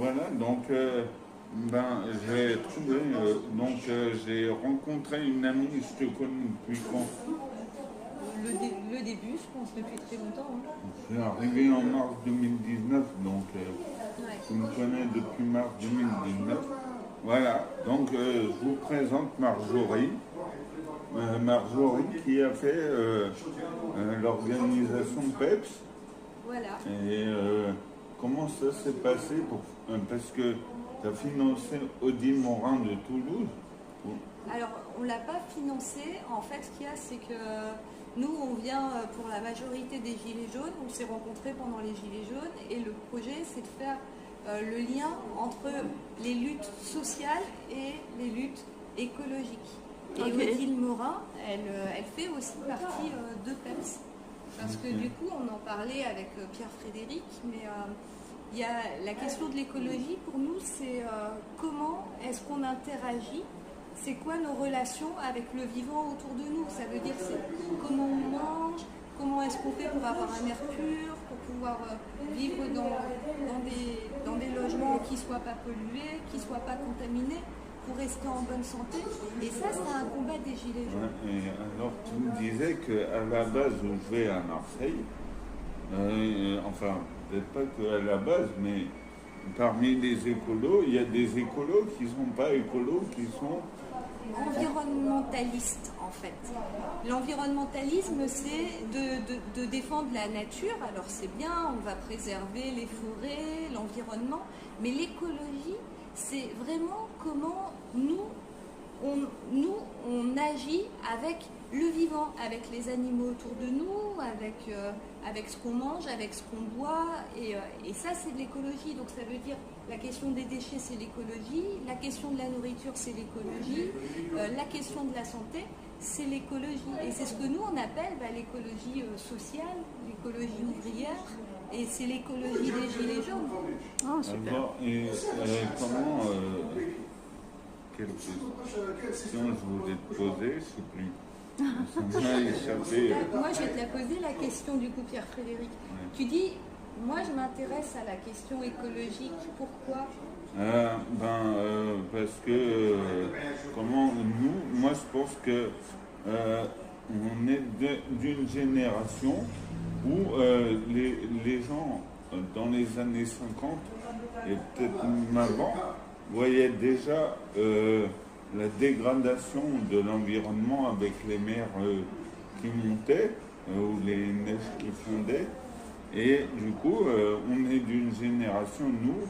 voilà, donc j'ai trouvé, j'ai rencontré une amie, je te connais depuis quand? Le début, je pense, depuis très longtemps, hein. Je suis arrivé en mars 2019, donc Ouais. tu me connais depuis mars 2019. Voilà, donc je vous présente Marjorie. Marjorie qui a fait l'organisation PEPS. Voilà. Et comment ça s'est passé parce que tu as financé Odile Morin de Toulouse. Alors, on ne l'a pas financé. En fait, ce qu'il y a, c'est que nous, on vient pour la majorité des Gilets jaunes. On s'est rencontrés pendant les Gilets jaunes. Et le projet, c'est de faire le lien entre les luttes sociales et les luttes écologiques. Et Odile Morin, elle fait aussi partie de PEPS. Parce que du coup, on en parlait avec Pierre-Frédéric, mais il y a la question de l'écologie, pour nous, c'est comment est-ce qu'on interagit, c'est quoi nos relations avec le vivant autour de nous. Ça veut dire c'est comment on mange, comment est-ce qu'on fait pour avoir un air pur, pour pouvoir vivre dans des logements qui ne soient pas pollués, qui ne soient pas contaminés, pour rester en bonne santé. Et ça, c'est un combat des Gilets jaunes. Ouais, et alors, tu me disais qu'à la base, je vais à Marseille. Enfin, peut-être pas qu'à la base, mais parmi les écolos, il y a des écolos qui ne sont pas écolos, qui sont environnementaliste en fait. L'environnementalisme, c'est de défendre la nature. Alors c'est bien, on va préserver les forêts, l'environnement, mais l'écologie, c'est vraiment comment on agit avec le vivant, avec les animaux autour de nous, avec ce qu'on mange, avec ce qu'on boit, et ça c'est de l'écologie. Donc ça veut dire la question des déchets c'est l'écologie, la question de la nourriture c'est l'écologie, la question de la santé c'est l'écologie. Et c'est ce que nous on appelle l'écologie sociale, l'écologie ouvrière, et c'est l'écologie des Gilets jaunes. Oh, super. Alors, et comment quelle question je voulais te poser, je ne sais plus. Ça m'a échappé. Moi, je vais te la poser, la question du coup, Pierre-Frédéric. Ouais. Tu dis, moi, je m'intéresse à la question écologique. Pourquoi? Parce que, moi je pense que on est d'une génération où les gens, dans les années 50, et peut-être même avant, voyaient déjà la dégradation de l'environnement avec les mers qui montaient ou les neiges qui fondaient. Et du coup, on est d'une génération, nous,